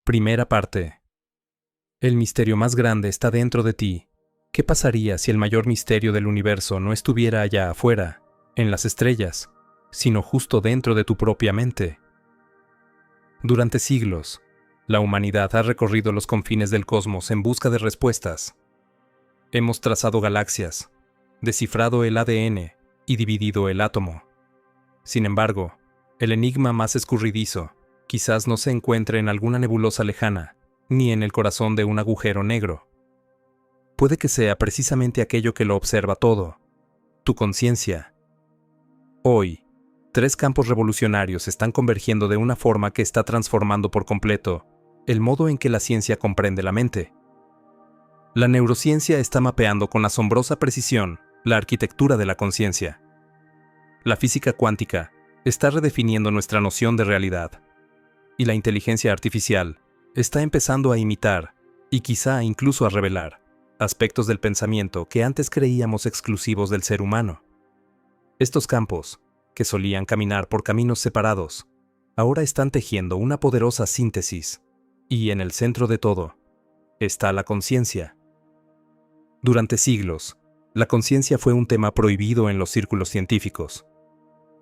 Primera parte. El misterio más grande está dentro de ti. ¿Qué pasaría si el mayor misterio del universo no estuviera allá afuera, en las estrellas, sino justo dentro de tu propia mente? Durante siglos, la humanidad ha recorrido los confines del cosmos en busca de respuestas. Hemos trazado galaxias, descifrado el ADN y dividido el átomo. Sin embargo, el enigma más escurridizo quizás no se encuentre en alguna nebulosa lejana, ni en el corazón de un agujero negro. Puede que sea precisamente aquello que lo observa todo, tu conciencia. Hoy, 3 campos revolucionarios están convergiendo de una forma que está transformando por completo el modo en que la ciencia comprende la mente. La neurociencia está mapeando con asombrosa precisión la arquitectura de la conciencia. La física cuántica está redefiniendo nuestra noción de realidad. Y la inteligencia artificial está empezando a imitar, y quizá incluso a revelar, aspectos del pensamiento que antes creíamos exclusivos del ser humano. Estos campos, que solían caminar por caminos separados, ahora están tejiendo una poderosa síntesis, y en el centro de todo está la conciencia. Durante siglos, la conciencia fue un tema prohibido en los círculos científicos.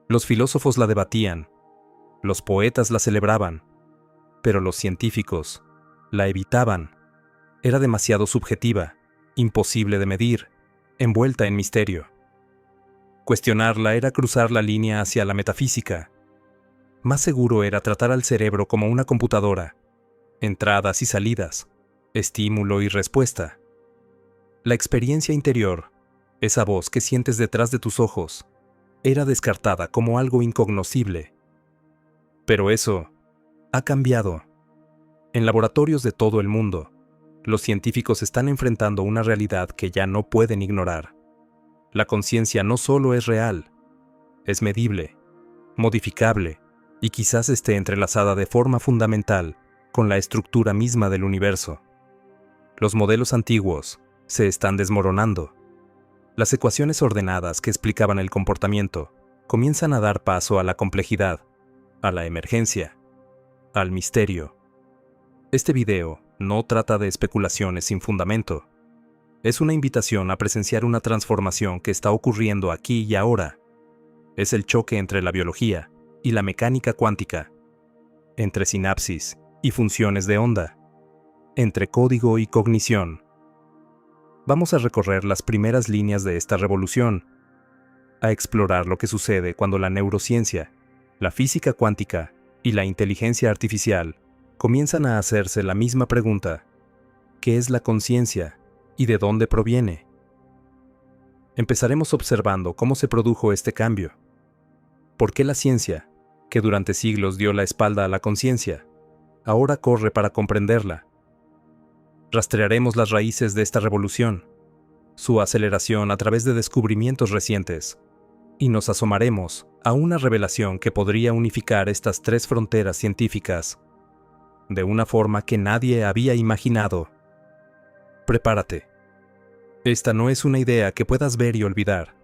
Los filósofos la debatían, los poetas la celebraban, pero los científicos la evitaban. Era demasiado subjetiva, imposible de medir, envuelta en misterio. Cuestionarla era cruzar la línea hacia la metafísica. Más seguro era tratar al cerebro como una computadora, entradas y salidas, estímulo y respuesta. La experiencia interior, esa voz que sientes detrás de tus ojos, era descartada como algo incognoscible. Pero eso ha cambiado. En laboratorios de todo el mundo, los científicos están enfrentando una realidad que ya no pueden ignorar. La conciencia no solo es real, es medible, modificable y quizás esté entrelazada de forma fundamental con la estructura misma del universo. Los modelos antiguos se están desmoronando. Las ecuaciones ordenadas que explicaban el comportamiento comienzan a dar paso a la complejidad, a la emergencia, al misterio. Este video no trata de especulaciones sin fundamento. Es una invitación a presenciar una transformación que está ocurriendo aquí y ahora. Es el choque entre la biología y la mecánica cuántica, entre sinapsis y funciones de onda, entre código y cognición. Vamos a recorrer las primeras líneas de esta revolución, a explorar lo que sucede cuando la neurociencia, la física cuántica y la inteligencia artificial comienzan a hacerse la misma pregunta: ¿qué es la conciencia y de dónde proviene? Empezaremos observando cómo se produjo este cambio. ¿Por qué la ciencia, que durante siglos dio la espalda a la conciencia, ahora corre para comprenderla? Rastrearemos las raíces de esta revolución, su aceleración a través de descubrimientos recientes, y nos asomaremos a una revelación que podría unificar estas 3 fronteras científicas de una forma que nadie había imaginado. Prepárate. Esta no es una idea que puedas ver y olvidar.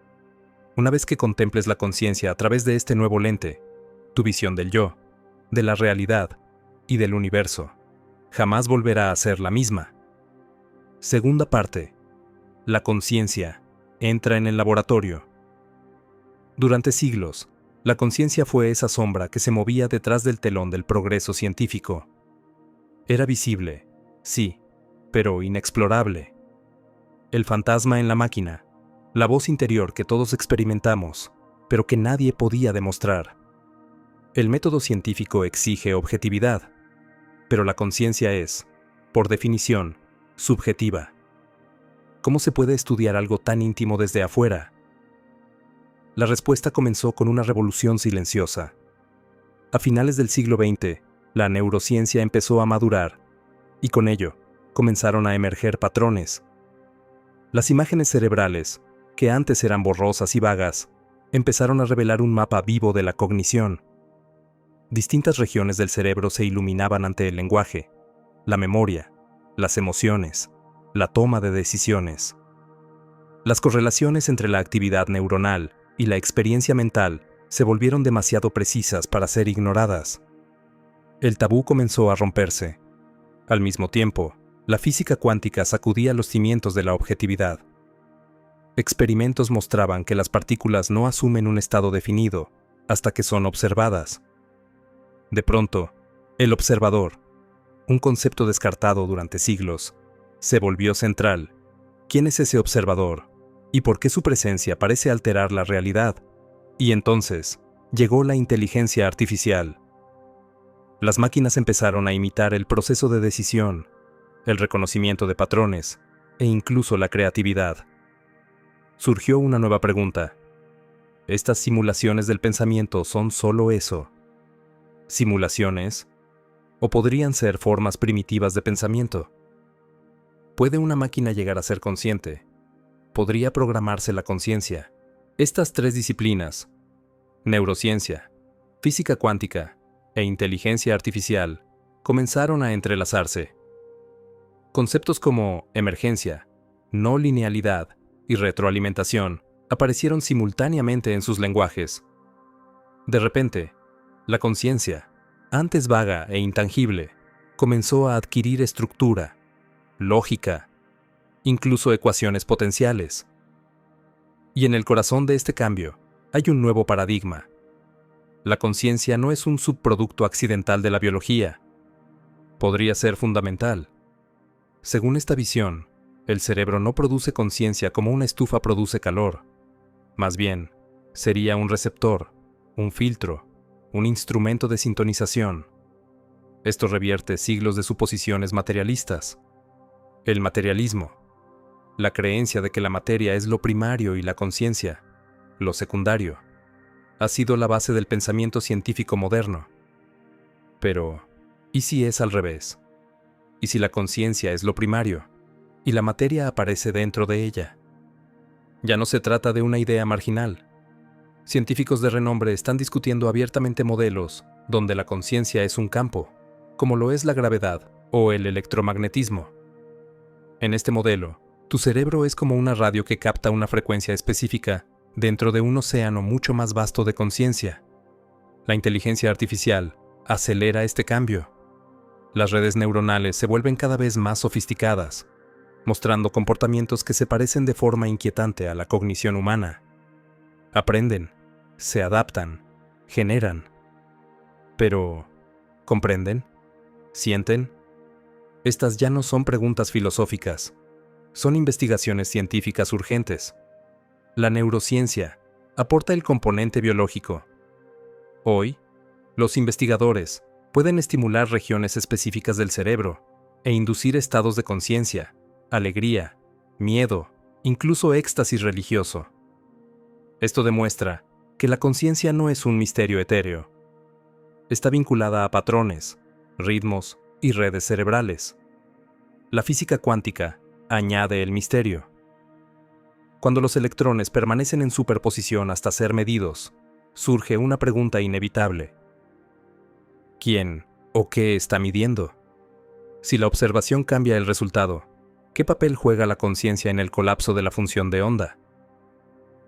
Una vez que contemples la conciencia a través de este nuevo lente, tu visión del yo, de la realidad y del universo jamás volverá a ser la misma. Segunda parte. La conciencia entra en el laboratorio. Durante siglos, la conciencia fue esa sombra que se movía detrás del telón del progreso científico. Era visible, sí, pero inexplorable. El fantasma en la máquina, la voz interior que todos experimentamos, pero que nadie podía demostrar. El método científico exige objetividad, pero la conciencia es, por definición, subjetiva. ¿Cómo se puede estudiar algo tan íntimo desde afuera? La respuesta comenzó con una revolución silenciosa. A finales del siglo XX, la neurociencia empezó a madurar, y con ello, comenzaron a emerger patrones. Las imágenes cerebrales, que antes eran borrosas y vagas, empezaron a revelar un mapa vivo de la cognición. Distintas regiones del cerebro se iluminaban ante el lenguaje, la memoria, las emociones, la toma de decisiones. Las correlaciones entre la actividad neuronal y la experiencia mental se volvieron demasiado precisas para ser ignoradas. El tabú comenzó a romperse, Al mismo tiempo, la física cuántica sacudía los cimientos de la objetividad. Experimentos mostraban que las partículas no asumen un estado definido hasta que son observadas. De pronto, el observador, un concepto descartado durante siglos, se volvió central. ¿Quién es ese observador? ¿Y por qué su presencia parece alterar la realidad? Y entonces, llegó la inteligencia artificial. Las máquinas empezaron a imitar el proceso de decisión, el reconocimiento de patrones e incluso la creatividad. Surgió una nueva pregunta. ¿Estas simulaciones del pensamiento son solo eso? ¿Simulaciones? ¿O podrían ser formas primitivas de pensamiento? ¿Puede una máquina llegar a ser consciente? ¿Podría programarse la conciencia? Estas tres disciplinas, neurociencia, física cuántica e inteligencia artificial, comenzaron a entrelazarse. Conceptos como emergencia, no linealidad y retroalimentación aparecieron simultáneamente en sus lenguajes. De repente, la conciencia, antes vaga e intangible, comenzó a adquirir estructura, lógica, incluso ecuaciones potenciales. Y en el corazón de este cambio hay un nuevo paradigma. La conciencia no es un subproducto accidental de la biología. Podría ser fundamental. Según esta visión, el cerebro no produce conciencia como una estufa produce calor. Más bien, sería un receptor, un filtro, un instrumento de sintonización. Esto revierte siglos de suposiciones materialistas. El materialismo, la creencia de que la materia es lo primario y la conciencia, lo secundario, ha sido la base del pensamiento científico moderno. Pero, ¿y si es al revés? ¿Y si la conciencia es lo primario y la materia aparece dentro de ella? Ya no se trata de una idea marginal. Científicos de renombre están discutiendo abiertamente modelos donde la conciencia es un campo, como lo es la gravedad o el electromagnetismo. En este modelo, tu cerebro es como una radio que capta una frecuencia específica dentro de un océano mucho más vasto de conciencia. La inteligencia artificial acelera este cambio. Las redes neuronales se vuelven cada vez más sofisticadas, mostrando comportamientos que se parecen de forma inquietante a la cognición humana. Aprenden, se adaptan, generan. Pero, ¿comprenden? ¿Sienten? Estas ya no son preguntas filosóficas, son investigaciones científicas urgentes. La neurociencia aporta el componente biológico. Hoy, los investigadores pueden estimular regiones específicas del cerebro e inducir estados de conciencia, alegría, miedo, incluso éxtasis religioso. Esto demuestra que la conciencia no es un misterio etéreo. Está vinculada a patrones, ritmos y redes cerebrales. La física cuántica añade el misterio. Cuando los electrones permanecen en superposición hasta ser medidos, surge una pregunta inevitable. ¿Quién o qué está midiendo? Si la observación cambia el resultado, ¿qué papel juega la conciencia en el colapso de la función de onda?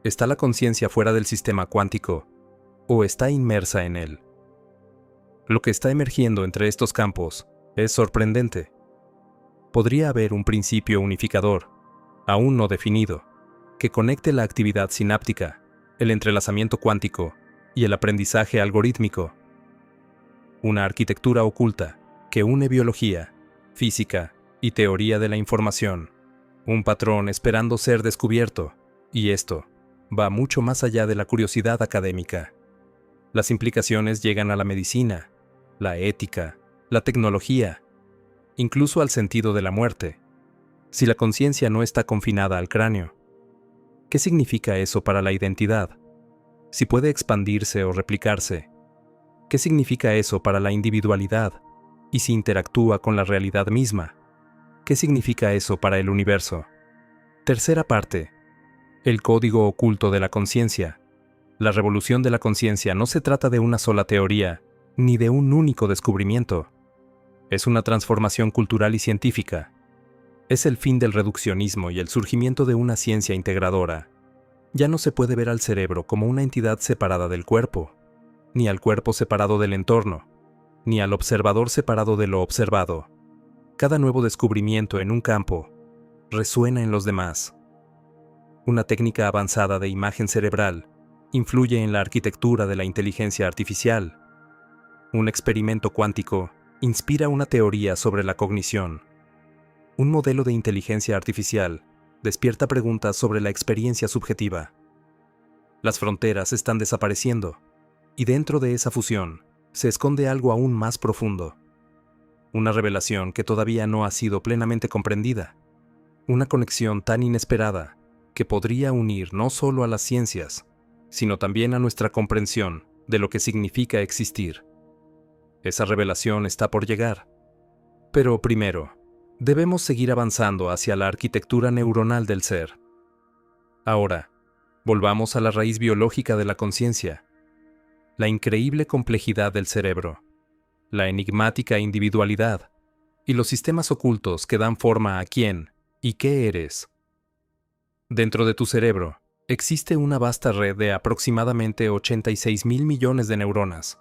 ¿Está la conciencia fuera del sistema cuántico o está inmersa en él? Lo que está emergiendo entre estos campos es sorprendente. Podría haber un principio unificador, aún no definido, que conecte la actividad sináptica, el entrelazamiento cuántico y el aprendizaje algorítmico. Una arquitectura oculta que une biología, física y teoría de la información. Un patrón esperando ser descubierto, y esto va mucho más allá de la curiosidad académica. Las implicaciones llegan a la medicina, la ética, la tecnología, incluso al sentido de la muerte. Si la conciencia no está confinada al cráneo, ¿qué significa eso para la identidad? Si puede expandirse o replicarse, ¿qué significa eso para la individualidad? Y si interactúa con la realidad misma, ¿qué significa eso para el universo? Tercera parte. El código oculto de la conciencia. La revolución de la conciencia no se trata de una sola teoría, ni de un único descubrimiento. Es una transformación cultural y científica. Es el fin del reduccionismo y el surgimiento de una ciencia integradora. Ya no se puede ver al cerebro como una entidad separada del cuerpo, ni al cuerpo separado del entorno, ni al observador separado de lo observado. Cada nuevo descubrimiento en un campo resuena en los demás. Una técnica avanzada de imagen cerebral influye en la arquitectura de la inteligencia artificial. Un experimento cuántico inspira una teoría sobre la cognición. Un modelo de inteligencia artificial despierta preguntas sobre la experiencia subjetiva. Las fronteras están desapareciendo, y dentro de esa fusión se esconde algo aún más profundo. Una revelación que todavía no ha sido plenamente comprendida. Una conexión tan inesperada que podría unir no solo a las ciencias, sino también a nuestra comprensión de lo que significa existir. Esa revelación está por llegar. Pero primero, debemos seguir avanzando hacia la arquitectura neuronal del ser. Ahora, volvamos a la raíz biológica de la conciencia, la increíble complejidad del cerebro, la enigmática individualidad y los sistemas ocultos que dan forma a quién y qué eres. Dentro de tu cerebro existe una vasta red de aproximadamente 86.000 millones de neuronas.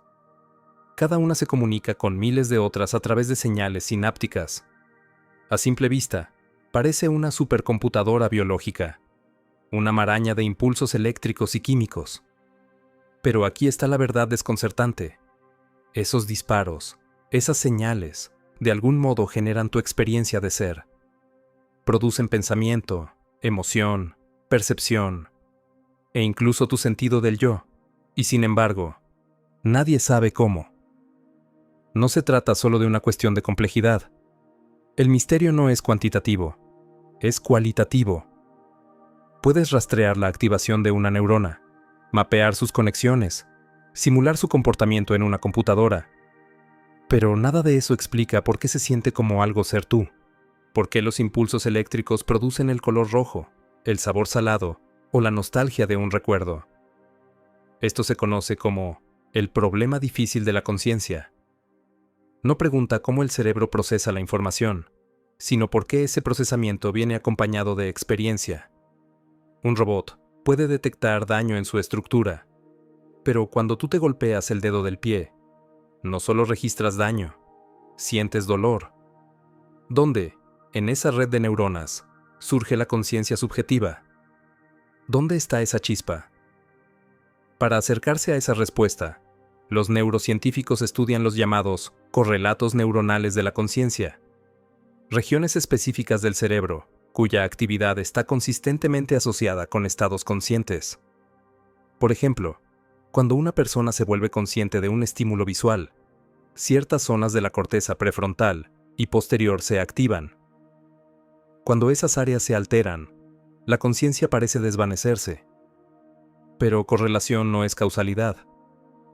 Cada una se comunica con miles de otras a través de señales sinápticas. A simple vista, parece una supercomputadora biológica, una maraña de impulsos eléctricos y químicos. Pero aquí está la verdad desconcertante. Esos disparos, esas señales, de algún modo generan tu experiencia de ser. Producen pensamiento, emoción, percepción, e incluso tu sentido del yo. Y sin embargo, nadie sabe cómo. No se trata solo de una cuestión de complejidad. El misterio no es cuantitativo, es cualitativo. Puedes rastrear la activación de una neurona, mapear sus conexiones, simular su comportamiento en una computadora. Pero nada de eso explica por qué se siente como algo ser tú, por qué los impulsos eléctricos producen el color rojo, el sabor salado o la nostalgia de un recuerdo. Esto se conoce como el problema difícil de la conciencia. No pregunta cómo el cerebro procesa la información, sino por qué ese procesamiento viene acompañado de experiencia. Un robot puede detectar daño en su estructura, pero cuando tú te golpeas el dedo del pie, no solo registras daño, sientes dolor. ¿Dónde, en esa red de neuronas, surge la conciencia subjetiva? ¿Dónde está esa chispa? Para acercarse a esa respuesta, los neurocientíficos estudian los llamados correlatos neuronales de la conciencia, regiones específicas del cerebro cuya actividad está consistentemente asociada con estados conscientes. Por ejemplo, cuando una persona se vuelve consciente de un estímulo visual, ciertas zonas de la corteza prefrontal y posterior se activan. Cuando esas áreas se alteran, la conciencia parece desvanecerse. Pero correlación no es causalidad.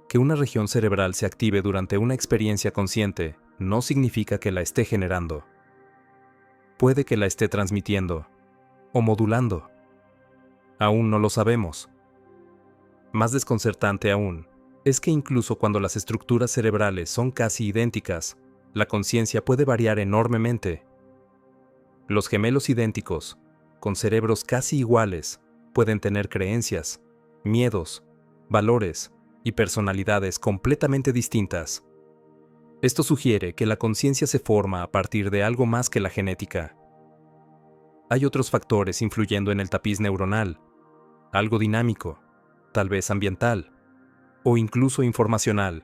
Que una región cerebral se active durante una experiencia consciente no significa que la esté generando. Puede que la esté transmitiendo o modulando. Aún no lo sabemos. Más desconcertante aún es que incluso cuando las estructuras cerebrales son casi idénticas, la conciencia puede variar enormemente. Los gemelos idénticos, con cerebros casi iguales, pueden tener creencias, miedos, valores y personalidades completamente distintas. Esto sugiere que la conciencia se forma a partir de algo más que la genética. Hay otros factores influyendo en el tapiz neuronal, algo dinámico, tal vez ambiental, o incluso informacional.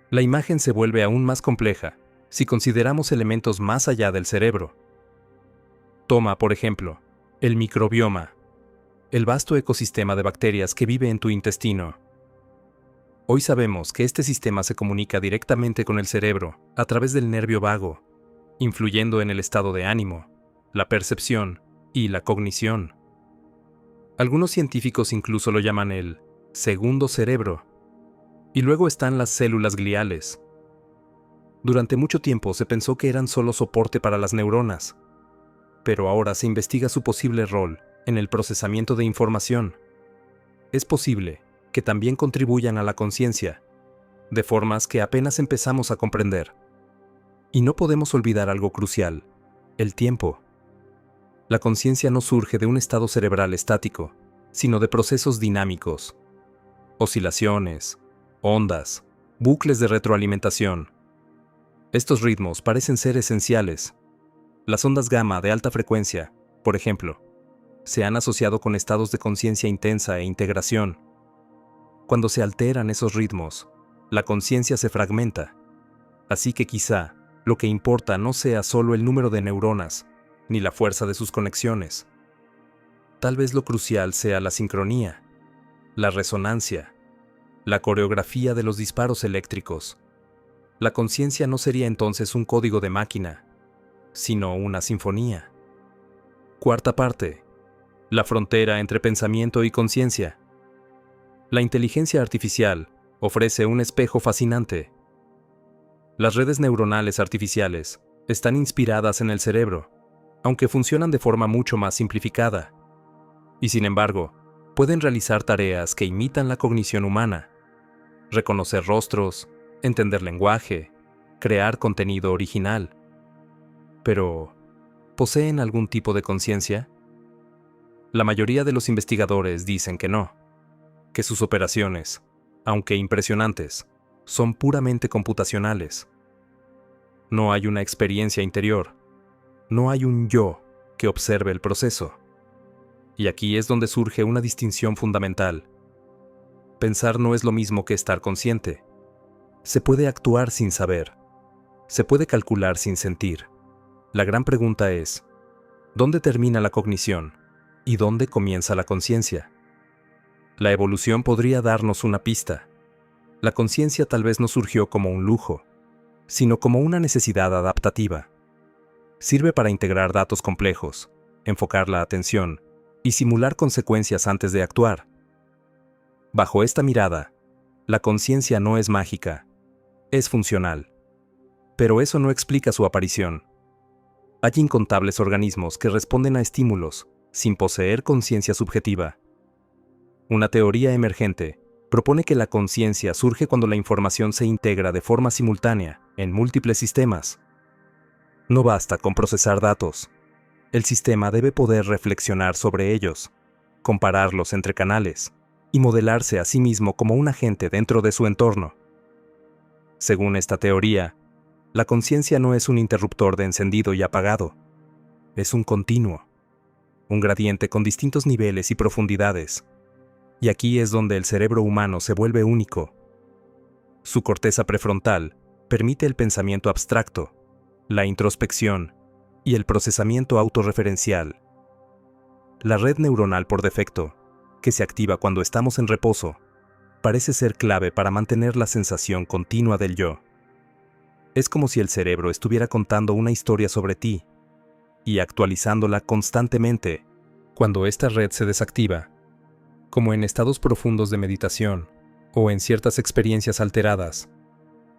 La imagen se vuelve aún más compleja si consideramos elementos más allá del cerebro. Toma, por ejemplo, el microbioma, el vasto ecosistema de bacterias que vive en tu intestino. Hoy sabemos que este sistema se comunica directamente con el cerebro a través del nervio vago, influyendo en el estado de ánimo, la percepción y la cognición. Algunos científicos incluso lo llaman el segundo cerebro. Y luego están las células gliales. Durante mucho tiempo se pensó que eran solo soporte para las neuronas, pero ahora se investiga su posible rol en el procesamiento de información. Es posible que también contribuyan a la conciencia, de formas que apenas empezamos a comprender. Y no podemos olvidar algo crucial: el tiempo. La conciencia no surge de un estado cerebral estático, sino de procesos dinámicos, oscilaciones, ondas, bucles de retroalimentación. Estos ritmos parecen ser esenciales. Las ondas gamma de alta frecuencia, por ejemplo, se han asociado con estados de conciencia intensa e integración. Cuando se alteran esos ritmos, la conciencia se fragmenta. Así que quizá lo que importa no sea solo el número de neuronas, ni la fuerza de sus conexiones. Tal vez lo crucial sea la sincronía, la resonancia, la coreografía de los disparos eléctricos. La conciencia no sería entonces un código de máquina, sino una sinfonía. Cuarta parte. La frontera entre pensamiento y conciencia. La inteligencia artificial ofrece un espejo fascinante. Las redes neuronales artificiales están inspiradas en el cerebro, aunque funcionan de forma mucho más simplificada. Y sin embargo, pueden realizar tareas que imitan la cognición humana: reconocer rostros, entender lenguaje, crear contenido original. Pero, ¿poseen algún tipo de conciencia? La mayoría de los investigadores dicen que no, que sus operaciones, aunque impresionantes, son puramente computacionales. No hay una experiencia interior, no hay un yo que observe el proceso. Y aquí es donde surge una distinción fundamental. Pensar no es lo mismo que estar consciente. Se puede actuar sin saber, se puede calcular sin sentir. La gran pregunta es, ¿dónde termina la cognición y dónde comienza la conciencia? La evolución podría darnos una pista. La conciencia tal vez no surgió como un lujo, sino como una necesidad adaptativa. Sirve para integrar datos complejos, enfocar la atención y simular consecuencias antes de actuar. Bajo esta mirada, la conciencia no es mágica, es funcional. Pero eso no explica su aparición. Hay incontables organismos que responden a estímulos sin poseer conciencia subjetiva. Una teoría emergente propone que la conciencia surge cuando la información se integra de forma simultánea en múltiples sistemas. No basta con procesar datos. El sistema debe poder reflexionar sobre ellos, compararlos entre canales y modelarse a sí mismo como un agente dentro de su entorno. Según esta teoría, la conciencia no es un interruptor de encendido y apagado, es un continuo, un gradiente con distintos niveles y profundidades. Y aquí es donde el cerebro humano se vuelve único. Su corteza prefrontal permite el pensamiento abstracto, la introspección y el procesamiento autorreferencial. La red neuronal por defecto, que se activa cuando estamos en reposo, parece ser clave para mantener la sensación continua del yo. Es como si el cerebro estuviera contando una historia sobre ti y actualizándola constantemente. Cuando esta red se desactiva, como en estados profundos de meditación o en ciertas experiencias alteradas,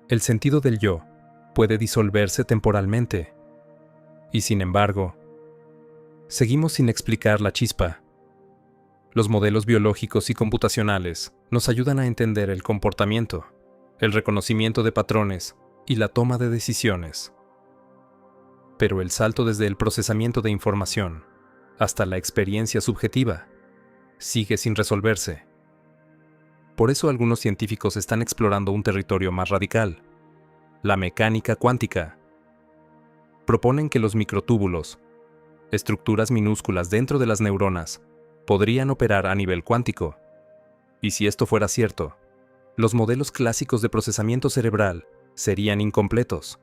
el sentido del yo puede disolverse temporalmente. Y sin embargo, seguimos sin explicar la chispa. Los modelos biológicos y computacionales nos ayudan a entender el comportamiento, el reconocimiento de patrones y la toma de decisiones. Pero el salto desde el procesamiento de información hasta la experiencia subjetiva sigue sin resolverse. Por eso algunos científicos están explorando un territorio más radical: la mecánica cuántica. Proponen que los microtúbulos, estructuras minúsculas dentro de las neuronas, podrían operar a nivel cuántico. Y si esto fuera cierto, los modelos clásicos de procesamiento cerebral serían incompletos.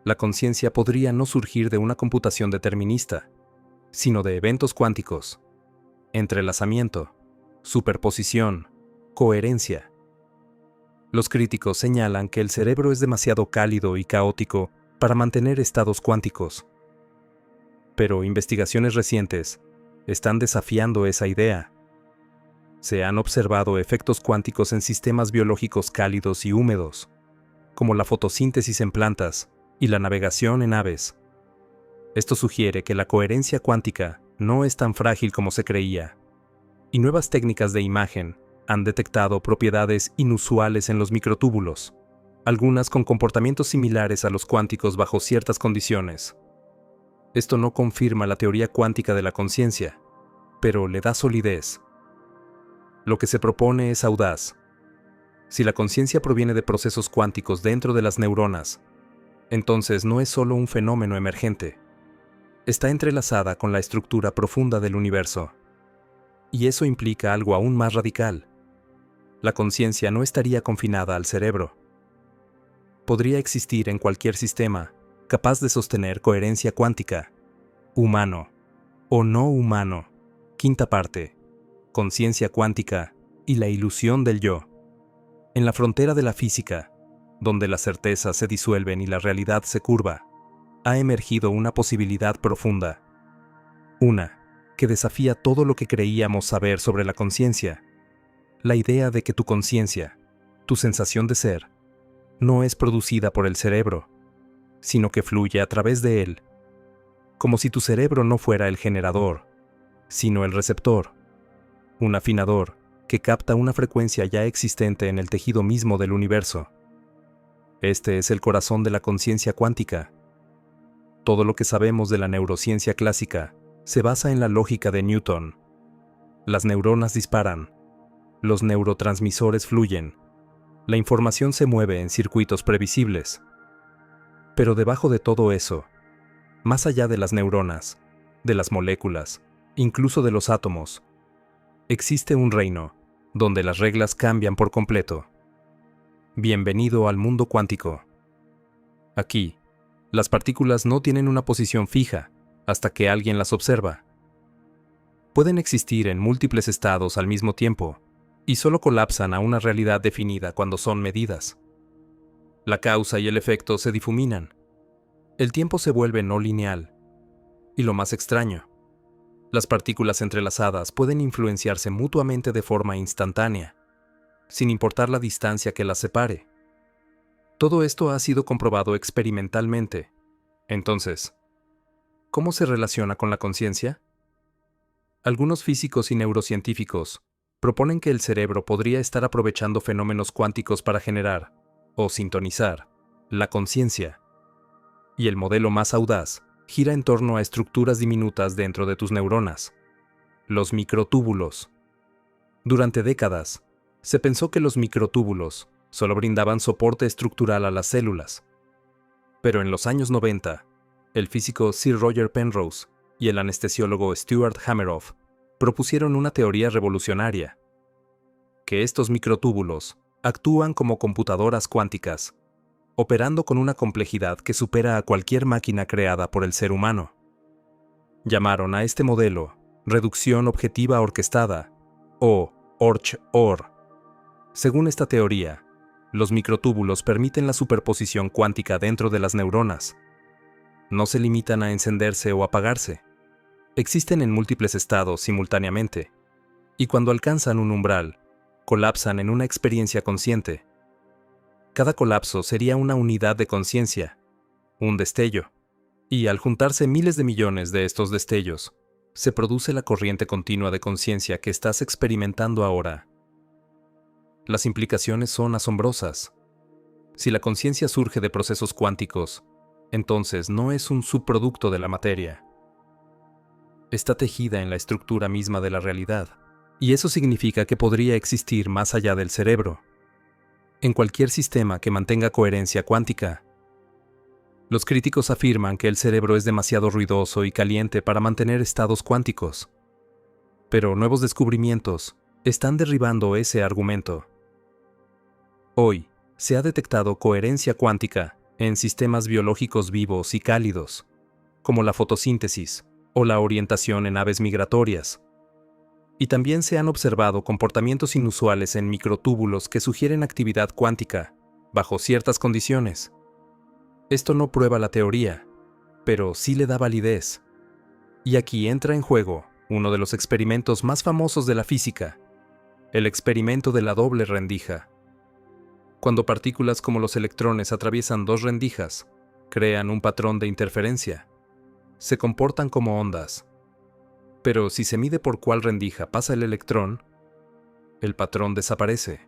La conciencia podría no surgir de una computación determinista, sino de eventos cuánticos: entrelazamiento, superposición, coherencia. Los críticos señalan que el cerebro es demasiado cálido y caótico para mantener estados cuánticos. Pero investigaciones recientes están desafiando esa idea. Se han observado efectos cuánticos en sistemas biológicos cálidos y húmedos, como la fotosíntesis en plantas y la navegación en aves. Esto sugiere que la coherencia cuántica no es tan frágil como se creía, y nuevas técnicas de imagen han detectado propiedades inusuales en los microtúbulos, algunas con comportamientos similares a los cuánticos bajo ciertas condiciones. Esto no confirma la teoría cuántica de la conciencia, pero le da solidez. Lo que se propone es audaz. Si la conciencia proviene de procesos cuánticos dentro de las neuronas, entonces no es solo un fenómeno emergente. Está entrelazada con la estructura profunda del universo. Y eso implica algo aún más radical. La conciencia no estaría confinada al cerebro. Podría existir en cualquier sistema capaz de sostener coherencia cuántica, humano o no humano. Quinta parte, conciencia cuántica y la ilusión del yo. En la frontera de la física, donde las certezas se disuelven y la realidad se curva, ha emergido una posibilidad profunda. Una que desafía todo lo que creíamos saber sobre la conciencia. La idea de que tu conciencia, tu sensación de ser, no es producida por el cerebro, sino que fluye a través de él. Como si tu cerebro no fuera el generador, sino el receptor, un afinador que capta una frecuencia ya existente en el tejido mismo del universo. Este es el corazón de la conciencia cuántica. Todo lo que sabemos de la neurociencia clásica se basa en la lógica de Newton. Las neuronas disparan, los neurotransmisores fluyen, la información se mueve en circuitos previsibles. Pero debajo de todo eso, más allá de las neuronas, de las moléculas, incluso de los átomos, existe un reino donde las reglas cambian por completo. Bienvenido al mundo cuántico. Aquí, las partículas no tienen una posición fija hasta que alguien las observa. Pueden existir en múltiples estados al mismo tiempo y solo colapsan a una realidad definida cuando son medidas. La causa y el efecto se difuminan. El tiempo se vuelve no lineal. Y lo más extraño, las partículas entrelazadas pueden influenciarse mutuamente de forma instantánea, sin importar la distancia que las separe. Todo esto ha sido comprobado experimentalmente. Entonces, ¿cómo se relaciona con la conciencia? Algunos físicos y neurocientíficos proponen que el cerebro podría estar aprovechando fenómenos cuánticos para generar, o sintonizar, la conciencia. Y el modelo más audaz gira en torno a estructuras diminutas dentro de tus neuronas, los microtúbulos. Durante décadas, se pensó que los microtúbulos solo brindaban soporte estructural a las células. Pero en los años 90, el físico Sir Roger Penrose y el anestesiólogo Stuart Hameroff propusieron una teoría revolucionaria: que estos microtúbulos actúan como computadoras cuánticas, operando con una complejidad que supera a cualquier máquina creada por el ser humano. Llamaron a este modelo reducción objetiva orquestada, o ORCH-OR. Según esta teoría, los microtúbulos permiten la superposición cuántica dentro de las neuronas. No se limitan a encenderse o apagarse. Existen en múltiples estados simultáneamente, y cuando alcanzan un umbral, colapsan en una experiencia consciente. Cada colapso sería una unidad de conciencia, un destello, y al juntarse miles de millones de estos destellos, se produce la corriente continua de conciencia que estás experimentando ahora. Las implicaciones son asombrosas. Si la conciencia surge de procesos cuánticos, entonces no es un subproducto de la materia. Está tejida en la estructura misma de la realidad, y eso significa que podría existir más allá del cerebro, en cualquier sistema que mantenga coherencia cuántica. Los críticos afirman que el cerebro es demasiado ruidoso y caliente para mantener estados cuánticos. Pero nuevos descubrimientos están derribando ese argumento. Hoy, se ha detectado coherencia cuántica en sistemas biológicos vivos y cálidos, como la fotosíntesis o la orientación en aves migratorias. Y también se han observado comportamientos inusuales en microtúbulos que sugieren actividad cuántica, bajo ciertas condiciones. Esto no prueba la teoría, pero sí le da validez. Y aquí entra en juego uno de los experimentos más famosos de la física, el experimento de la doble rendija. Cuando partículas como los electrones atraviesan dos rendijas, crean un patrón de interferencia. Se comportan como ondas. Pero si se mide por cuál rendija pasa el electrón, el patrón desaparece.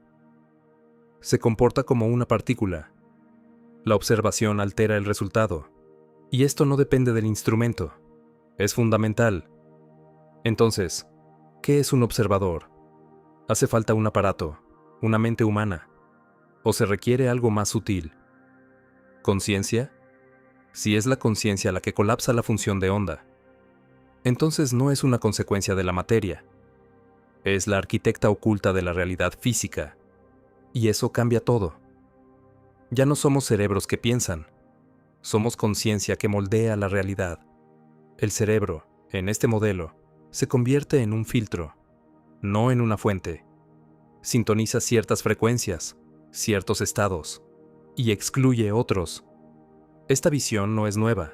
Se comporta como una partícula. La observación altera el resultado. Y esto no depende del instrumento. Es fundamental. Entonces, ¿qué es un observador? ¿Hace falta un aparato, una mente humana? ¿O se requiere algo más sutil? ¿Conciencia? Si es la conciencia la que colapsa la función de onda, entonces no es una consecuencia de la materia. Es la arquitecta oculta de la realidad física. Y eso cambia todo. Ya no somos cerebros que piensan. Somos conciencia que moldea la realidad. El cerebro, en este modelo, se convierte en un filtro, no en una fuente. Sintoniza ciertas frecuencias, ciertos estados, y excluye otros. Esta visión no es nueva.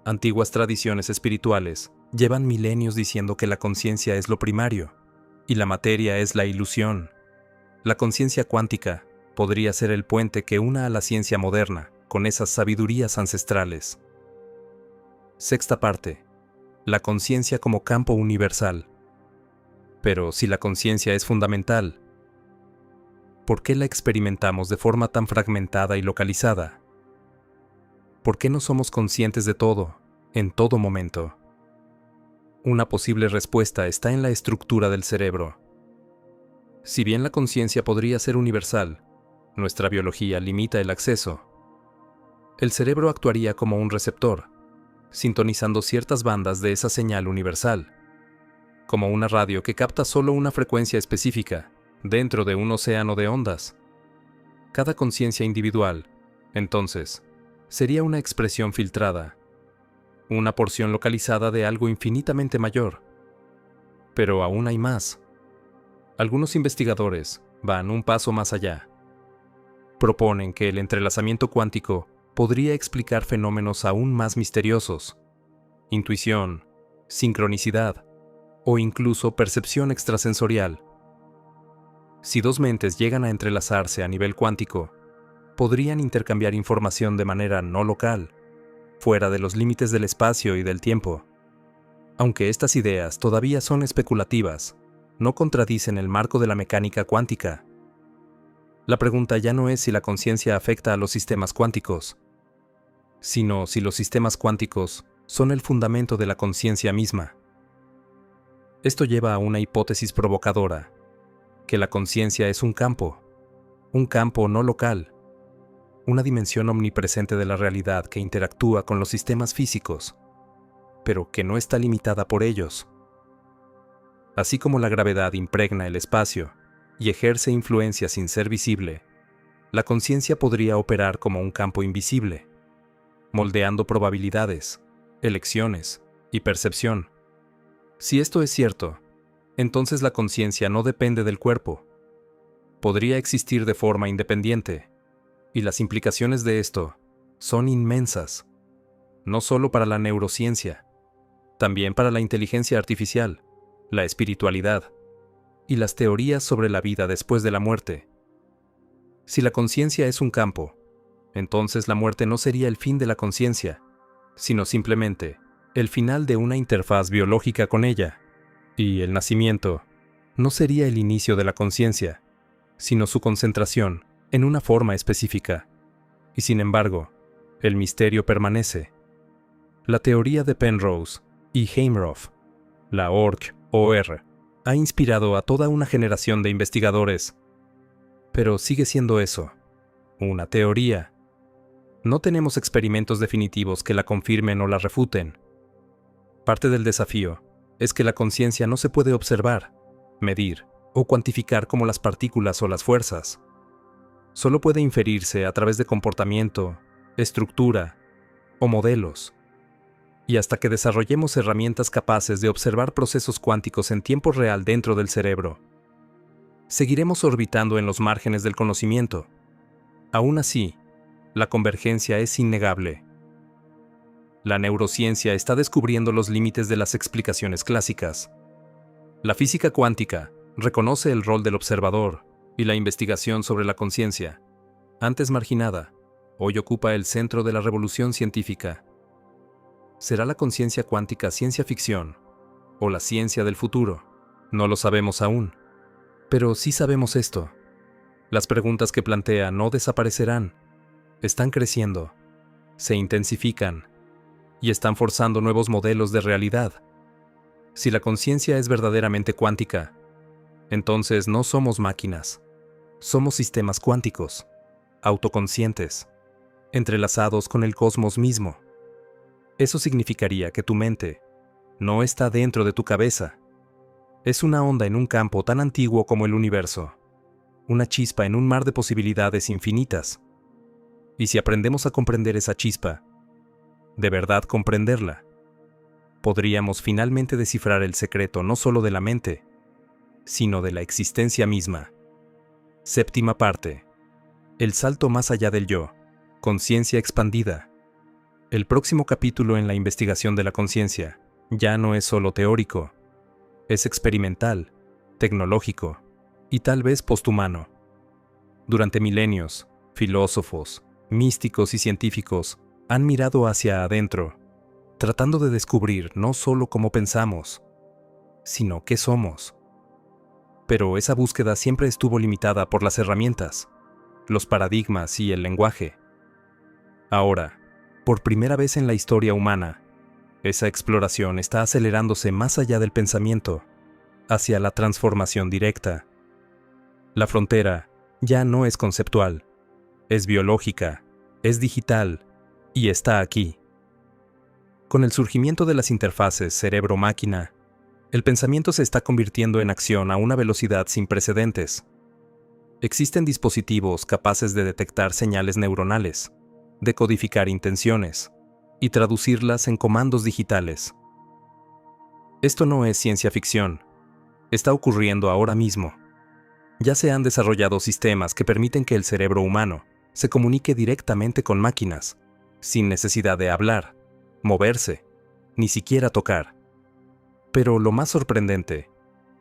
Antiguas tradiciones espirituales llevan milenios diciendo que la conciencia es lo primario, y la materia es la ilusión. La conciencia cuántica podría ser el puente que una a la ciencia moderna con esas sabidurías ancestrales. Sexta parte. La conciencia como campo universal. Pero si la conciencia es fundamental, ¿por qué la experimentamos de forma tan fragmentada y localizada? ¿Por qué no somos conscientes de todo, en todo momento? Una posible respuesta está en la estructura del cerebro. Si bien la conciencia podría ser universal, nuestra biología limita el acceso. El cerebro actuaría como un receptor, sintonizando ciertas bandas de esa señal universal, como una radio que capta solo una frecuencia específica dentro de un océano de ondas. Cada conciencia individual, entonces, sería una expresión filtrada, una porción localizada de algo infinitamente mayor. Pero aún hay más. Algunos investigadores van un paso más allá. Proponen que el entrelazamiento cuántico podría explicar fenómenos aún más misteriosos: intuición, sincronicidad o incluso percepción extrasensorial. Si dos mentes llegan a entrelazarse a nivel cuántico, podrían intercambiar información de manera no local, fuera de los límites del espacio y del tiempo. Aunque estas ideas todavía son especulativas, no contradicen el marco de la mecánica cuántica. La pregunta ya no es si la conciencia afecta a los sistemas cuánticos, sino si los sistemas cuánticos son el fundamento de la conciencia misma. Esto lleva a una hipótesis provocadora, que la conciencia es un campo no local, una dimensión omnipresente de la realidad que interactúa con los sistemas físicos, pero que no está limitada por ellos. Así como la gravedad impregna el espacio y ejerce influencia sin ser visible, la conciencia podría operar como un campo invisible, moldeando probabilidades, elecciones y percepción. Si esto es cierto, entonces la conciencia no depende del cuerpo. Podría existir de forma independiente, y las implicaciones de esto son inmensas, no solo para la neurociencia, también para la inteligencia artificial, la espiritualidad y las teorías sobre la vida después de la muerte. Si la conciencia es un campo, entonces la muerte no sería el fin de la conciencia, sino simplemente el final de una interfaz biológica con ella. Y el nacimiento no sería el inicio de la conciencia, sino su concentración en una forma específica. Y sin embargo, el misterio permanece. La teoría de Penrose y Hameroff, la OR, ha inspirado a toda una generación de investigadores. Pero sigue siendo eso, una teoría. No tenemos experimentos definitivos que la confirmen o la refuten. Parte del desafío es que la conciencia no se puede observar, medir o cuantificar como las partículas o las fuerzas. Solo puede inferirse a través de comportamiento, estructura o modelos. Y hasta que desarrollemos herramientas capaces de observar procesos cuánticos en tiempo real dentro del cerebro, seguiremos orbitando en los márgenes del conocimiento. Aún así, la convergencia es innegable. La neurociencia está descubriendo los límites de las explicaciones clásicas. La física cuántica reconoce el rol del observador y la investigación sobre la conciencia, antes marginada, hoy ocupa el centro de la revolución científica. ¿Será la conciencia cuántica ciencia ficción o la ciencia del futuro? No lo sabemos aún. Pero sí sabemos esto. Las preguntas que plantea no desaparecerán. Están creciendo, se intensifican y están forzando nuevos modelos de realidad. Si la conciencia es verdaderamente cuántica, entonces no somos máquinas. Somos sistemas cuánticos, autoconscientes, entrelazados con el cosmos mismo. Eso significaría que tu mente no está dentro de tu cabeza. Es una onda en un campo tan antiguo como el universo, una chispa en un mar de posibilidades infinitas. Y si aprendemos a comprender esa chispa, de verdad comprenderla, podríamos finalmente descifrar el secreto no solo de la mente, sino de la existencia misma. Séptima parte. El salto más allá del yo. Conciencia expandida. El próximo capítulo en la investigación de la conciencia ya no es solo teórico, es experimental, tecnológico y tal vez posthumano. Durante milenios, filósofos, místicos y científicos han mirado hacia adentro, tratando de descubrir no solo cómo pensamos, sino qué somos. Pero esa búsqueda siempre estuvo limitada por las herramientas, los paradigmas y el lenguaje. Ahora, por primera vez en la historia humana, esa exploración está acelerándose más allá del pensamiento, hacia la transformación directa. La frontera ya no es conceptual, es biológica, es digital y está aquí. Con el surgimiento de las interfaces cerebro-máquina, el pensamiento se está convirtiendo en acción a una velocidad sin precedentes. Existen dispositivos capaces de detectar señales neuronales, decodificar intenciones y traducirlas en comandos digitales. Esto no es ciencia ficción, está ocurriendo ahora mismo. Ya se han desarrollado sistemas que permiten que el cerebro humano se comunique directamente con máquinas, sin necesidad de hablar, moverse, ni siquiera tocar. Pero lo más sorprendente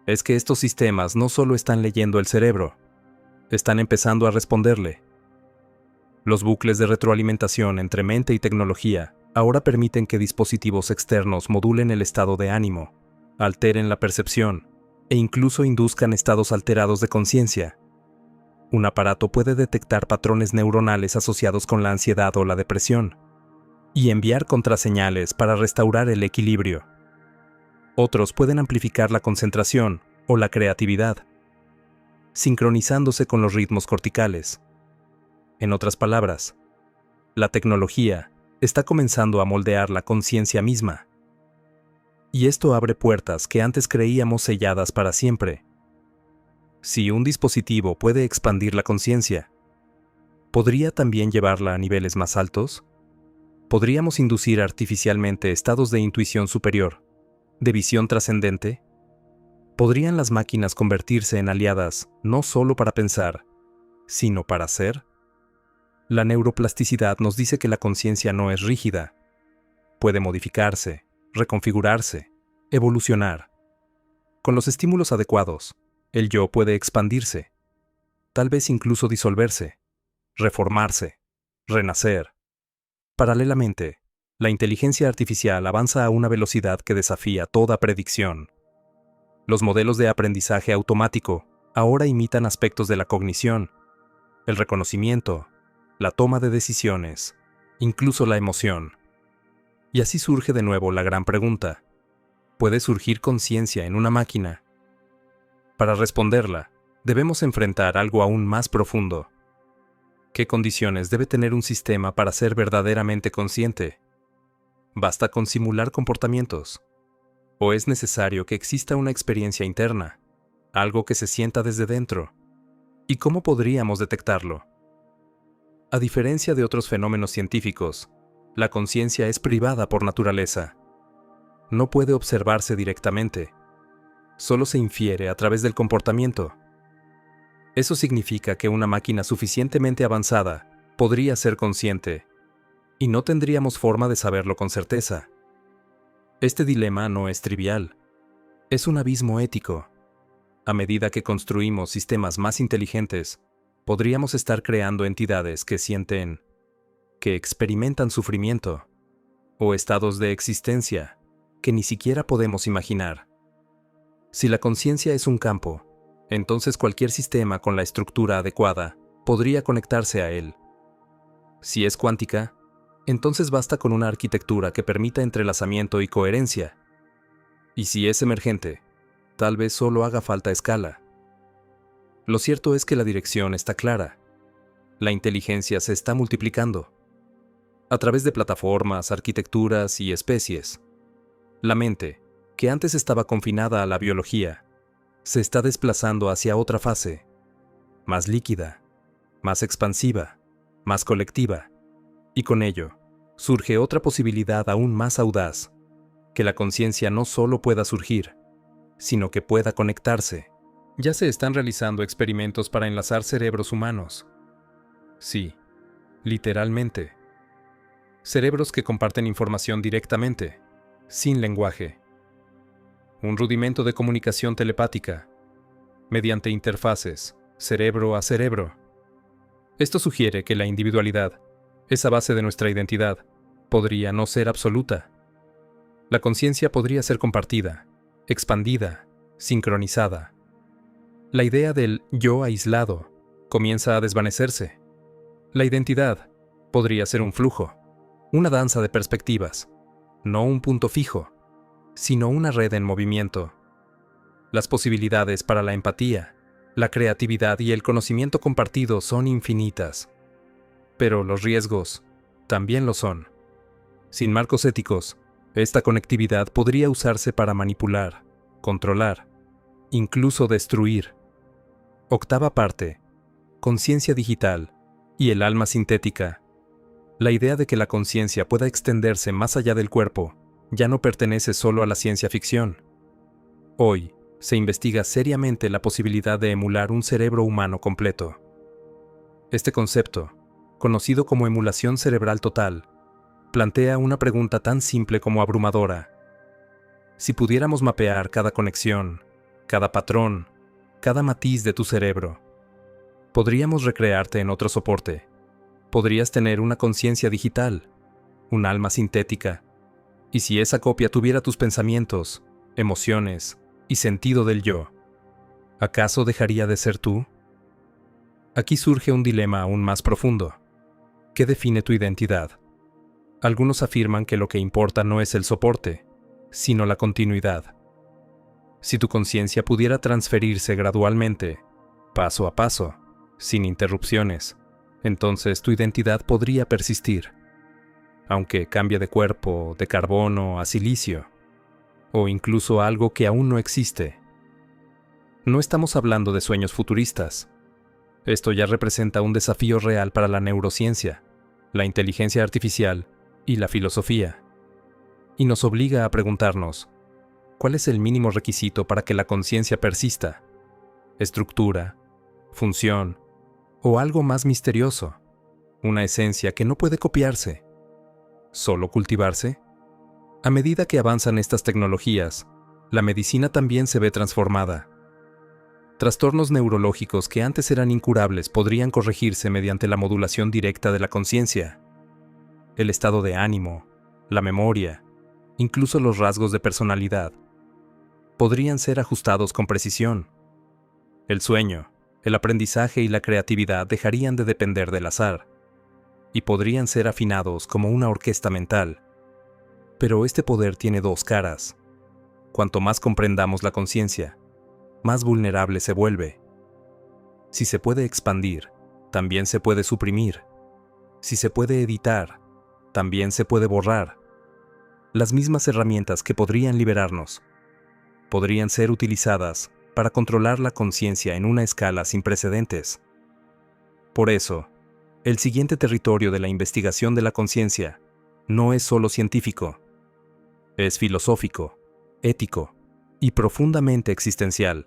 es que estos sistemas no solo están leyendo el cerebro, están empezando a responderle. Los bucles de retroalimentación entre mente y tecnología ahora permiten que dispositivos externos modulen el estado de ánimo, alteren la percepción e incluso induzcan estados alterados de conciencia. Un aparato puede detectar patrones neuronales asociados con la ansiedad o la depresión y enviar contraseñales para restaurar el equilibrio. Otros pueden amplificar la concentración o la creatividad, sincronizándose con los ritmos corticales. En otras palabras, la tecnología está comenzando a moldear la conciencia misma. Y esto abre puertas que antes creíamos selladas para siempre. Si un dispositivo puede expandir la conciencia, ¿podría también llevarla a niveles más altos? ¿Podríamos inducir artificialmente estados de intuición superior, de visión trascendente? ¿Podrían las máquinas convertirse en aliadas no solo para pensar, sino para ser? La neuroplasticidad nos dice que la conciencia no es rígida. Puede modificarse, reconfigurarse, evolucionar. Con los estímulos adecuados, el yo puede expandirse, tal vez incluso disolverse, reformarse, renacer. Paralelamente, la inteligencia artificial avanza a una velocidad que desafía toda predicción. Los modelos de aprendizaje automático ahora imitan aspectos de la cognición, el reconocimiento, la toma de decisiones, incluso la emoción. Y así surge de nuevo la gran pregunta: ¿puede surgir conciencia en una máquina? Para responderla, debemos enfrentar algo aún más profundo. ¿Qué condiciones debe tener un sistema para ser verdaderamente consciente? ¿Basta con simular comportamientos? ¿O es necesario que exista una experiencia interna, algo que se sienta desde dentro? ¿Y cómo podríamos detectarlo? A diferencia de otros fenómenos científicos, la conciencia es privada por naturaleza. No puede observarse directamente. Solo se infiere a través del comportamiento. Eso significa que una máquina suficientemente avanzada podría ser consciente, y no tendríamos forma de saberlo con certeza. Este dilema no es trivial. Es un abismo ético. A medida que construimos sistemas más inteligentes, podríamos estar creando entidades que sienten, que experimentan sufrimiento, o estados de existencia que ni siquiera podemos imaginar. Si la conciencia es un campo, entonces cualquier sistema con la estructura adecuada podría conectarse a él. Si es cuántica, entonces basta con una arquitectura que permita entrelazamiento y coherencia. Y si es emergente, tal vez solo haga falta escala. Lo cierto es que la dirección está clara. La inteligencia se está multiplicando. a través de plataformas, arquitecturas y especies. La mente, que antes estaba confinada a la biología, se está desplazando hacia otra fase, más líquida, más expansiva, más colectiva, y con ello surge otra posibilidad aún más audaz, que la conciencia no solo pueda surgir, sino que pueda conectarse. Ya se están realizando experimentos para enlazar cerebros humanos. Sí, literalmente. Cerebros que comparten información directamente, sin lenguaje. Un rudimento de comunicación telepática, mediante interfaces, cerebro a cerebro. Esto sugiere que la individualidad, esa base de nuestra identidad, podría no ser absoluta. La conciencia podría ser compartida, expandida, sincronizada. La idea del yo aislado comienza a desvanecerse. La identidad podría ser un flujo, una danza de perspectivas, no un punto fijo, sino una red en movimiento. Las posibilidades para la empatía, la creatividad y el conocimiento compartido son infinitas. Pero los riesgos también lo son. Sin marcos éticos, esta conectividad podría usarse para manipular, controlar, incluso destruir. Octava parte. Conciencia digital y el alma sintética. La idea de que la conciencia pueda extenderse más allá del cuerpo ya no pertenece solo a la ciencia ficción. Hoy, se investiga seriamente la posibilidad de emular un cerebro humano completo. Este concepto, conocido como emulación cerebral total, plantea una pregunta tan simple como abrumadora. Si pudiéramos mapear cada conexión, cada patrón, cada matiz de tu cerebro, podríamos recrearte en otro soporte. Podrías tener una conciencia digital, un alma sintética, y si esa copia tuviera tus pensamientos, emociones y sentido del yo, ¿acaso dejaría de ser tú? Aquí surge un dilema aún más profundo. ¿Qué define tu identidad? Algunos afirman que lo que importa no es el soporte, sino la continuidad. Si tu conciencia pudiera transferirse gradualmente, paso a paso, sin interrupciones, entonces tu identidad podría persistir, aunque cambie de cuerpo, de carbono a silicio, o incluso algo que aún no existe. No estamos hablando de sueños futuristas. Esto ya representa un desafío real para la neurociencia, la inteligencia artificial y la filosofía. Y nos obliga a preguntarnos, ¿cuál es el mínimo requisito para que la conciencia persista? ¿Estructura, función o algo más misterioso? ¿Una esencia que no puede copiarse? ¿Solo cultivarse? A medida que avanzan estas tecnologías, la medicina también se ve transformada. Trastornos neurológicos que antes eran incurables podrían corregirse mediante la modulación directa de la conciencia. El estado de ánimo, la memoria, incluso los rasgos de personalidad, podrían ser ajustados con precisión. El sueño, el aprendizaje y la creatividad dejarían de depender del azar, y podrían ser afinados como una orquesta mental. Pero este poder tiene dos caras. Cuanto más comprendamos la conciencia, más vulnerable se vuelve. Si se puede expandir, también se puede suprimir. Si se puede editar, también se puede borrar. Las mismas herramientas que podrían liberarnos podrían ser utilizadas para controlar la conciencia en una escala sin precedentes. Por eso, el siguiente territorio de la investigación de la conciencia no es solo científico, es filosófico, ético y profundamente existencial.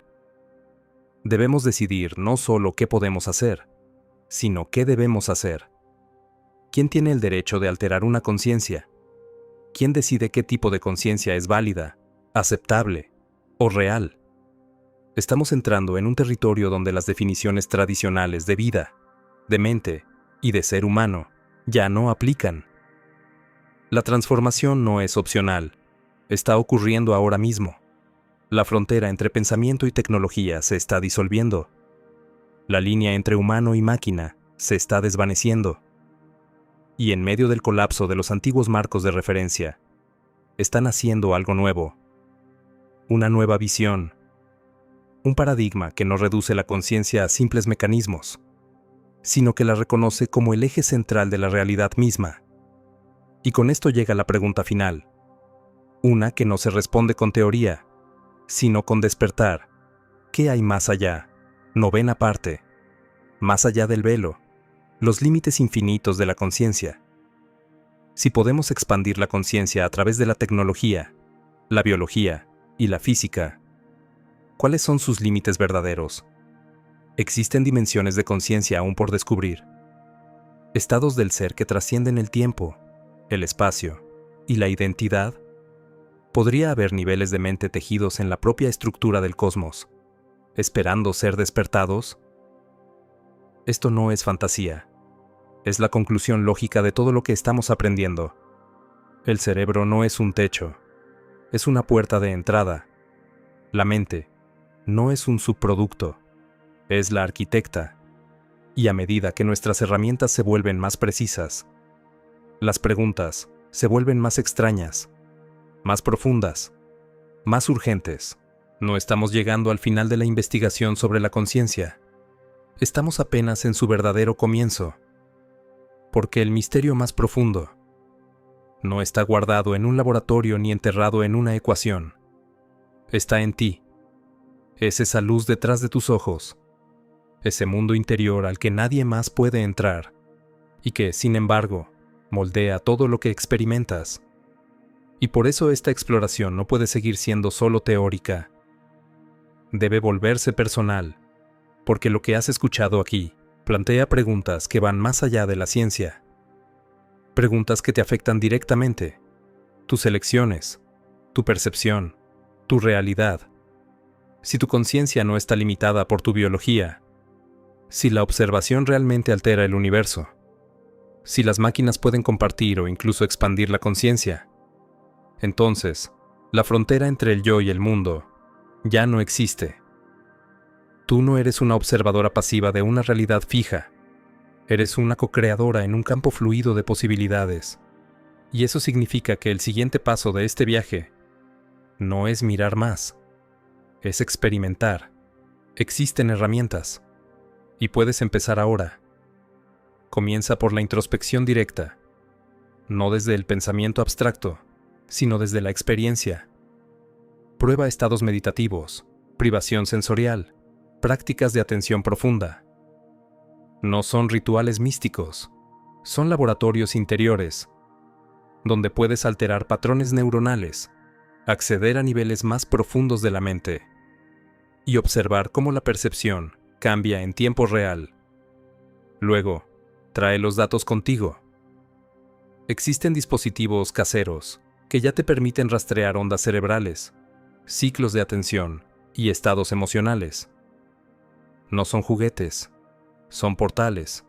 Debemos decidir no solo qué podemos hacer, sino qué debemos hacer. ¿Quién tiene el derecho de alterar una conciencia? ¿Quién decide qué tipo de conciencia es válida, aceptable o real? Estamos entrando en un territorio donde las definiciones tradicionales de vida, de mente y de ser humano ya no aplican. La transformación no es opcional, está ocurriendo ahora mismo. La frontera entre pensamiento y tecnología se está disolviendo. La línea entre humano y máquina se está desvaneciendo. Y en medio del colapso de los antiguos marcos de referencia, está naciendo algo nuevo. Una nueva visión. Un paradigma que no reduce la conciencia a simples mecanismos, sino que la reconoce como el eje central de la realidad misma. Y con esto llega la pregunta final. Una que no se responde con teoría, sino con despertar. ¿Qué hay más allá? Novena parte. Más allá del velo. Los límites infinitos de la conciencia. Si podemos expandir la conciencia a través de la tecnología, la biología y la física, ¿cuáles son sus límites verdaderos? Existen dimensiones de conciencia aún por descubrir. Estados del ser que trascienden el tiempo, el espacio y la identidad. Podría haber niveles de mente tejidos en la propia estructura del cosmos, esperando ser despertados. Esto no es fantasía. Es la conclusión lógica de todo lo que estamos aprendiendo. El cerebro no es un techo, es una puerta de entrada. La mente no es un subproducto, es la arquitecta. Y a medida que nuestras herramientas se vuelven más precisas, las preguntas se vuelven más extrañas, más profundas, más urgentes. No estamos llegando al final de la investigación sobre la conciencia. Estamos apenas en su verdadero comienzo. Porque el misterio más profundo no está guardado en un laboratorio ni enterrado en una ecuación. Está en ti. Es esa luz detrás de tus ojos. Ese mundo interior al que nadie más puede entrar. Y que, sin embargo, moldea todo lo que experimentas. Y por eso esta exploración no puede seguir siendo solo teórica. Debe volverse personal. Porque lo que has escuchado aquí plantea preguntas que van más allá de la ciencia. Preguntas que te afectan directamente. Tus elecciones, tu percepción, tu realidad. Si tu conciencia no está limitada por tu biología, si la observación realmente altera el universo, si las máquinas pueden compartir o incluso expandir la conciencia, entonces, la frontera entre el yo y el mundo ya no existe. Tú no eres una observadora pasiva de una realidad fija. Eres una co-creadora en un campo fluido de posibilidades. Y eso significa que el siguiente paso de este viaje no es mirar más, es experimentar. Existen herramientas. Y puedes empezar ahora. Comienza por la introspección directa. No desde el pensamiento abstracto, sino desde la experiencia. Prueba estados meditativos, privación sensorial, prácticas de atención profunda. No son rituales místicos, son laboratorios interiores, donde puedes alterar patrones neuronales, acceder a niveles más profundos de la mente y observar cómo la percepción cambia en tiempo real. Luego, trae los datos contigo. Existen dispositivos caseros que ya te permiten rastrear ondas cerebrales, ciclos de atención y estados emocionales. No son juguetes, son portales.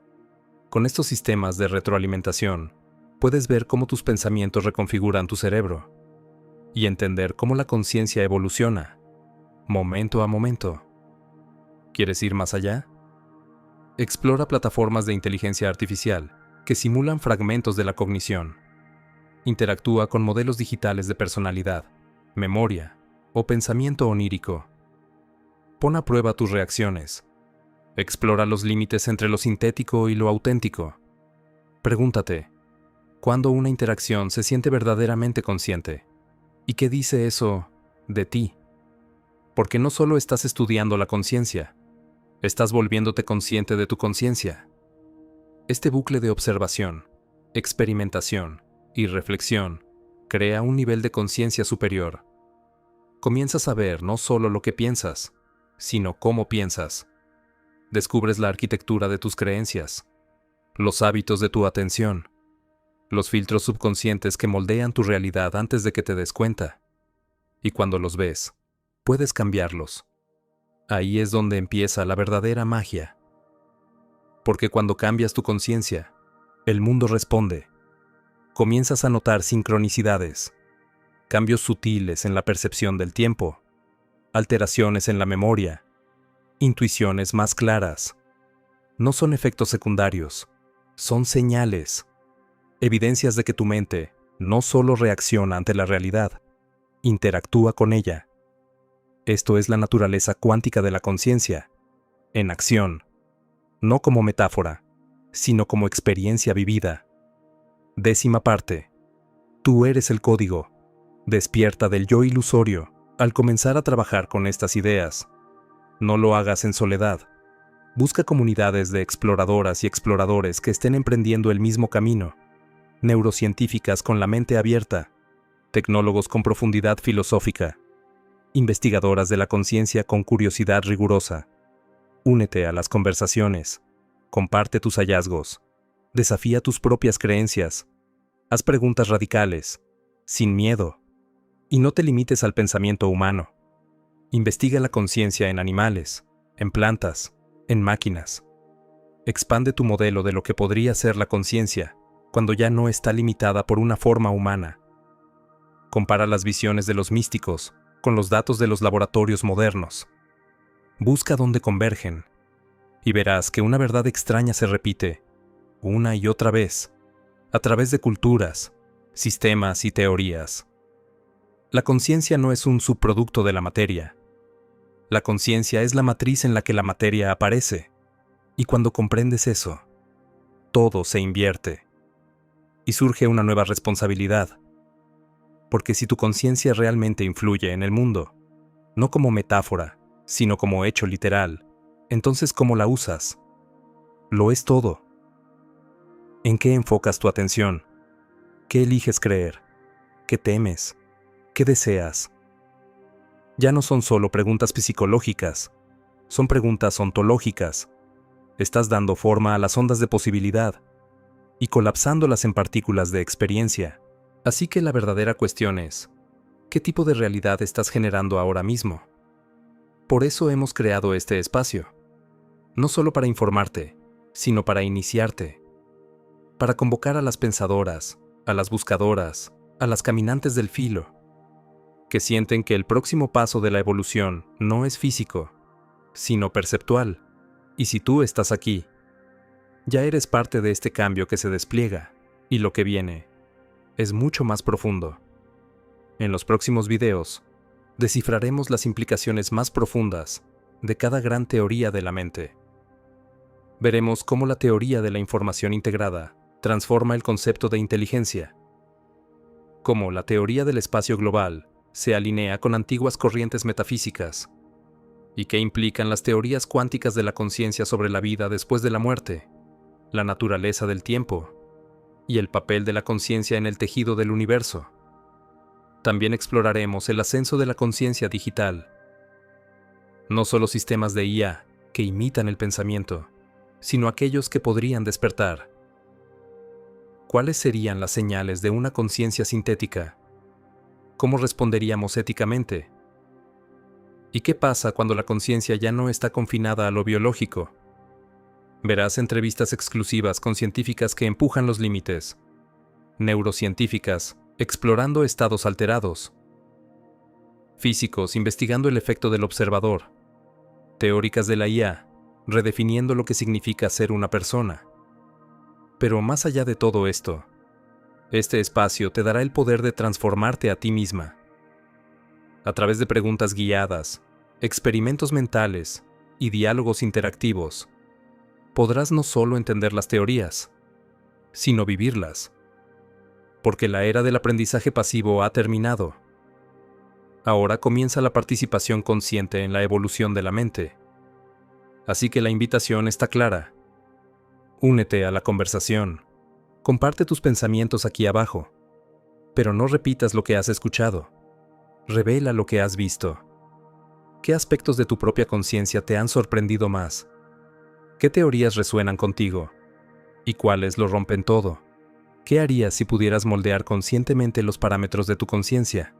Con estos sistemas de retroalimentación, puedes ver cómo tus pensamientos reconfiguran tu cerebro y entender cómo la conciencia evoluciona, momento a momento. ¿Quieres ir más allá? Explora plataformas de inteligencia artificial que simulan fragmentos de la cognición. Interactúa con modelos digitales de personalidad, memoria o pensamiento onírico. Pon a prueba tus reacciones. Explora los límites entre lo sintético y lo auténtico. Pregúntate, ¿cuándo una interacción se siente verdaderamente consciente? ¿Y qué dice eso de ti? Porque no solo estás estudiando la conciencia, estás volviéndote consciente de tu conciencia. Este bucle de observación, experimentación y reflexión crea un nivel de conciencia superior. Comienzas a ver no solo lo que piensas, sino cómo piensas. Descubres la arquitectura de tus creencias, los hábitos de tu atención, los filtros subconscientes que moldean tu realidad antes de que te des cuenta. Y cuando los ves, puedes cambiarlos. Ahí es donde empieza la verdadera magia. Porque cuando cambias tu conciencia, el mundo responde. Comienzas a notar sincronicidades, cambios sutiles en la percepción del tiempo, alteraciones en la memoria, intuiciones más claras. No son efectos secundarios, son señales, evidencias de que tu mente no solo reacciona ante la realidad, interactúa con ella. Esto es la naturaleza cuántica de la conciencia, en acción, no como metáfora, sino como experiencia vivida. 10ª parte. Tú eres el código. Despierta del yo ilusorio al comenzar a trabajar con estas ideas. No lo hagas en soledad. Busca comunidades de exploradoras y exploradores que estén emprendiendo el mismo camino. Neurocientíficas con la mente abierta. Tecnólogos con profundidad filosófica. Investigadoras de la conciencia con curiosidad rigurosa. Únete a las conversaciones. Comparte tus hallazgos. Desafía tus propias creencias. Haz preguntas radicales, sin miedo. Y no te limites al pensamiento humano. Investiga la conciencia en animales, en plantas, en máquinas. Expande tu modelo de lo que podría ser la conciencia cuando ya no está limitada por una forma humana. Compara las visiones de los místicos con los datos de los laboratorios modernos. Busca dónde convergen y verás que una verdad extraña se repite, una y otra vez, a través de culturas, sistemas y teorías. La conciencia no es un subproducto de la materia. La conciencia es la matriz en la que la materia aparece. Y cuando comprendes eso, todo se invierte. Y surge una nueva responsabilidad. Porque si tu conciencia realmente influye en el mundo, no como metáfora, sino como hecho literal, entonces ¿cómo la usas? Lo es todo. ¿En qué enfocas tu atención? ¿Qué eliges creer? ¿Qué temes? ¿Qué deseas? Ya no son solo preguntas psicológicas, son preguntas ontológicas. Estás dando forma a las ondas de posibilidad y colapsándolas en partículas de experiencia. Así que la verdadera cuestión es, ¿qué tipo de realidad estás generando ahora mismo? Por eso hemos creado este espacio, no solo para informarte, sino para iniciarte, para convocar a las pensadoras, a las buscadoras, a las caminantes del filo, que sienten que el próximo paso de la evolución no es físico, sino perceptual. Y si tú estás aquí, ya eres parte de este cambio que se despliega, y lo que viene es mucho más profundo. En los próximos videos, descifraremos las implicaciones más profundas de cada gran teoría de la mente. Veremos cómo la teoría de la información integrada transforma el concepto de inteligencia, cómo la teoría del espacio global se alinea con antiguas corrientes metafísicas, y qué implican las teorías cuánticas de la conciencia sobre la vida después de la muerte, la naturaleza del tiempo, y el papel de la conciencia en el tejido del universo. También exploraremos el ascenso de la conciencia digital. No solo sistemas de IA que imitan el pensamiento, sino aquellos que podrían despertar. ¿Cuáles serían las señales de una conciencia sintética? ¿Cómo responderíamos éticamente? ¿Y qué pasa cuando la conciencia ya no está confinada a lo biológico? Verás entrevistas exclusivas con científicas que empujan los límites, neurocientíficas explorando estados alterados, físicos investigando el efecto del observador, teóricas de la IA redefiniendo lo que significa ser una persona. Pero más allá de todo esto, este espacio te dará el poder de transformarte a ti misma. A través de preguntas guiadas, experimentos mentales y diálogos interactivos, podrás no solo entender las teorías, sino vivirlas. Porque la era del aprendizaje pasivo ha terminado. Ahora comienza la participación consciente en la evolución de la mente. Así que la invitación está clara. Únete a la conversación. Comparte tus pensamientos aquí abajo. Pero no repitas lo que has escuchado. Revela lo que has visto. ¿Qué aspectos de tu propia conciencia te han sorprendido más? ¿Qué teorías resuenan contigo? ¿Y cuáles lo rompen todo? ¿Qué harías si pudieras moldear conscientemente los parámetros de tu conciencia?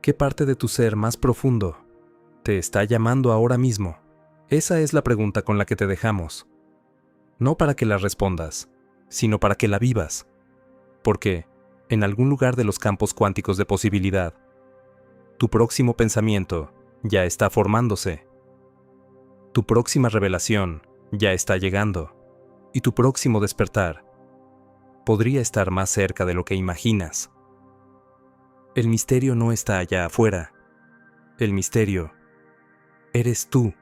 ¿Qué parte de tu ser más profundo te está llamando ahora mismo? Esa es la pregunta con la que te dejamos. No para que la respondas, sino para que la vivas. Porque, en algún lugar de los campos cuánticos de posibilidad, tu próximo pensamiento ya está formándose. Tu próxima revelación ya está llegando. Y tu próximo despertar podría estar más cerca de lo que imaginas. El misterio no está allá afuera. El misterio eres tú.